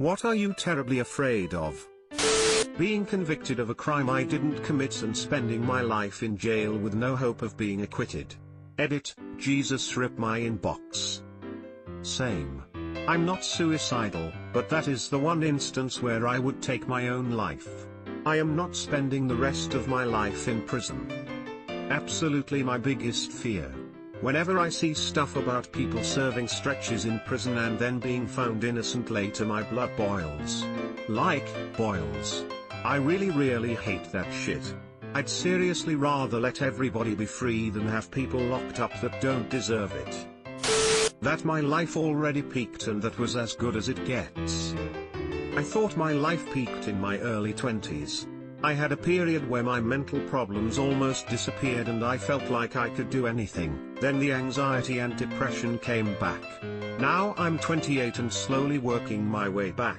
What are you terribly afraid of? Being convicted of a crime I didn't commit and spending my life in jail with no hope of being acquitted. Edit, Jesus rip my inbox. Same. I'm not suicidal, but that is the one instance where I would take my own life. I am not spending the rest of my life in prison. Absolutely my biggest fear. Whenever I see stuff about people serving stretches in prison and then being found innocent later, my blood boils. Like, boils. I really hate that shit. I'd seriously rather let everybody be free than have people locked up that don't deserve it. That my life already peaked and that was as good as it gets. I thought my life peaked in my early 20s. I had a period where my mental problems almost disappeared and I felt like I could do anything. Then the anxiety and depression came back. Now I'm 28 and slowly working my way back.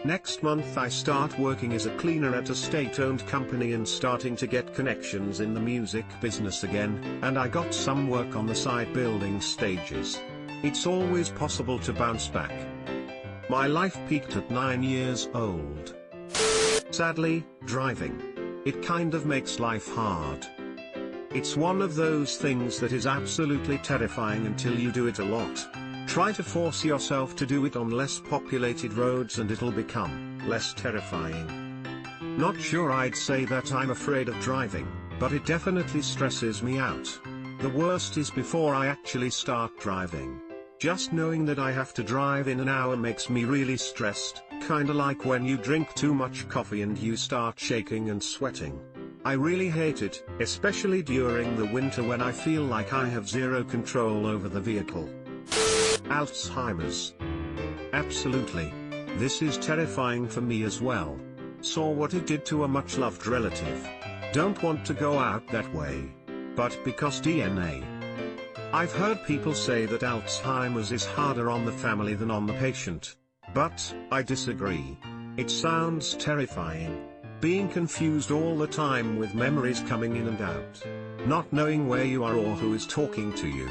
Next month I start working as a cleaner at a state-owned company and starting to get connections in the music business again, and I got some work on the side building stages. It's always possible to bounce back. My life peaked at 9 years old. Sadly, driving. It kind of makes life hard. It's one of those things that is absolutely terrifying until you do it a lot. Try to force yourself to do it on less populated roads and it'll become less terrifying. Not sure I'd say that I'm afraid of driving, but it definitely stresses me out. The worst is before I actually start driving. Just knowing that I have to drive in an hour makes me really stressed, kinda like when you drink too much coffee and you start shaking and sweating. I really hate it, especially during the winter when I feel like I have zero control over the vehicle. Alzheimer's. Absolutely. This is terrifying for me as well. Saw what it did to a much-loved relative. Don't want to go out that way. But because DNA. I've heard people say that Alzheimer's is harder on the family than on the patient. But, I disagree. It sounds terrifying. Being confused all the time with memories coming in and out. Not knowing where you are or who is talking to you.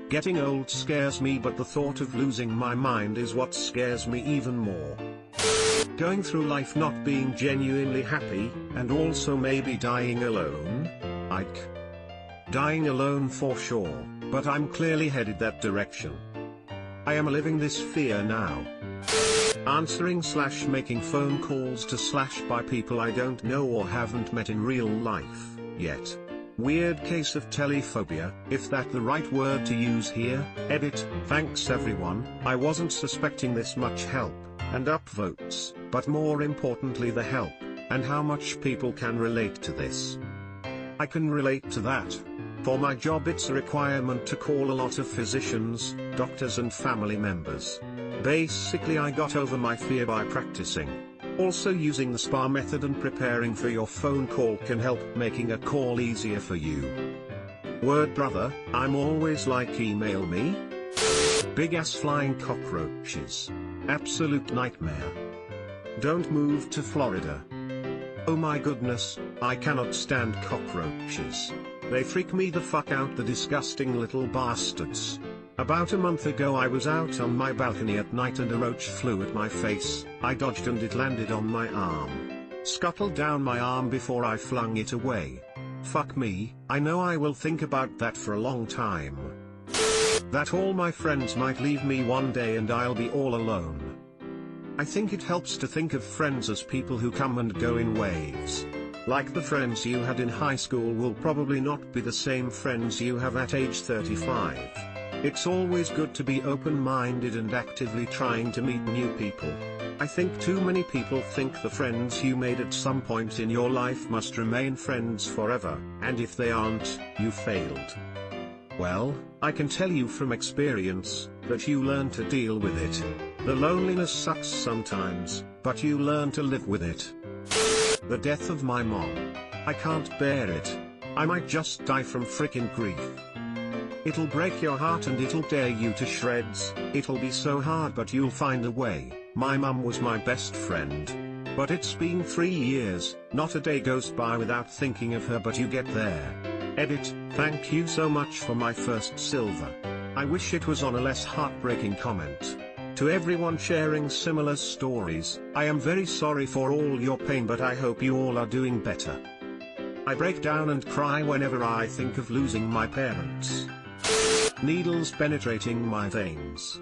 Getting old scares me, but the thought of losing my mind is what scares me even more. Going through life not being genuinely happy, and also maybe dying alone? Ike. Dying alone for sure, but I'm clearly headed that direction. I am living this fear now. Answering/making phone calls to/ by people I don't know or haven't met in real life yet. Weird case of telephobia, if that the right word to use here. Edit, thanks everyone. I wasn't suspecting this much help, and upvotes, but more importantly the help, and how much people can relate to this. I can relate to that. For my job it's a requirement to call a lot of physicians, doctors and family members. Basically I got over my fear by practicing. Also using the SPA method and preparing for your phone call can help making a call easier for you. Word brother, I'm always like email me. Big ass flying cockroaches. Absolute nightmare. Don't move to Florida. Oh my goodness, I cannot stand cockroaches. They freak me the fuck out, the disgusting little bastards. About a month ago I was out on my balcony at night and a roach flew at my face. I dodged and it landed on my arm. Scuttled down my arm before I flung it away. Fuck me, I know I will think about that for a long time. That all my friends might leave me one day and I'll be all alone. I think it helps to think of friends as people who come and go in waves. Like the friends you had in high school will probably not be the same friends you have at age 35. It's always good to be open-minded and actively trying to meet new people. I think too many people think the friends you made at some point in your life must remain friends forever, and if they aren't, you failed. Well, I can tell you from experience, that you learn to deal with it. The loneliness sucks sometimes, but you learn to live with it. The death of my mom. I can't bear it. I might just die from frickin' grief. It'll break your heart and it'll tear you to shreds. It'll be so hard, but you'll find a way. My mum was my best friend. But it's been 3 years, not a day goes by without thinking of her, but you get there. Edit, thank you so much for my first silver. I wish it was on a less heartbreaking comment. To everyone sharing similar stories, I am very sorry for all your pain, but I hope you all are doing better. I break down and cry whenever I think of losing my parents. Needles penetrating my veins.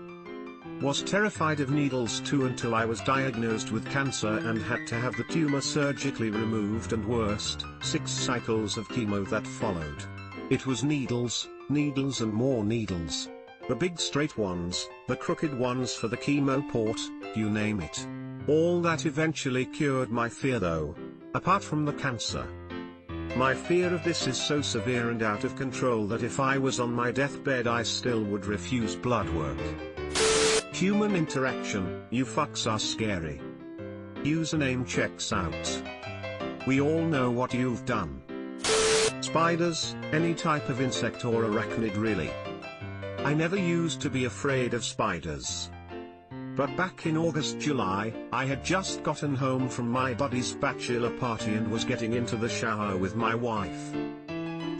Was terrified of needles too until I was diagnosed with cancer and had to have the tumor surgically removed, and worst, 6 cycles of chemo that followed. It was needles, needles and more needles. The big straight ones, the crooked ones for the chemo port, you name it. All that eventually cured my fear though. Apart from the cancer. My fear of this is so severe and out of control that if I was on my deathbed I still would refuse blood work. Human interaction, you fucks are scary. Username checks out. We all know what you've done. Spiders, any type of insect or arachnid really. I never used to be afraid of spiders. But back in July, I had just gotten home from my buddy's bachelor party and was getting into the shower with my wife.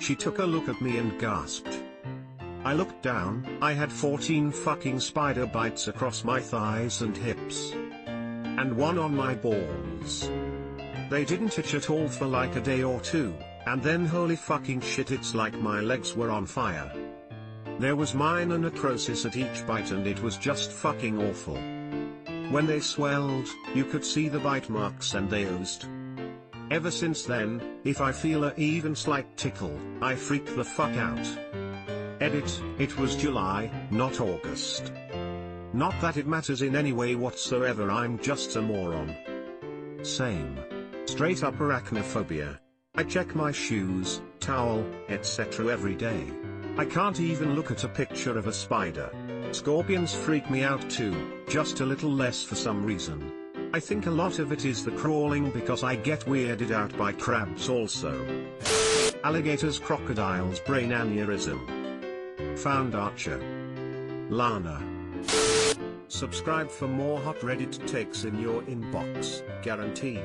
She took a look at me and gasped. I looked down, I had 14 fucking spider bites across my thighs and hips. And one on my balls. They didn't itch at all for like a day or two, and then holy fucking shit, it's like my legs were on fire. There was minor necrosis at each bite and it was just fucking awful. When they swelled, you could see the bite marks and they oozed. Ever since then, if I feel a even slight tickle, I freak the fuck out. Edit, it was July, not August. Not that it matters in any way whatsoever, I'm just a moron. Same. Straight up arachnophobia. I check my shoes, towel, etc. every day. I can't even look at a picture of a spider. Scorpions freak me out too, just a little less for some reason. I think a lot of it is the crawling because I get weirded out by crabs also. Alligators, crocodiles, brain aneurysm. Found Archer. Lana. Subscribe for more hot Reddit takes in your inbox, guaranteed.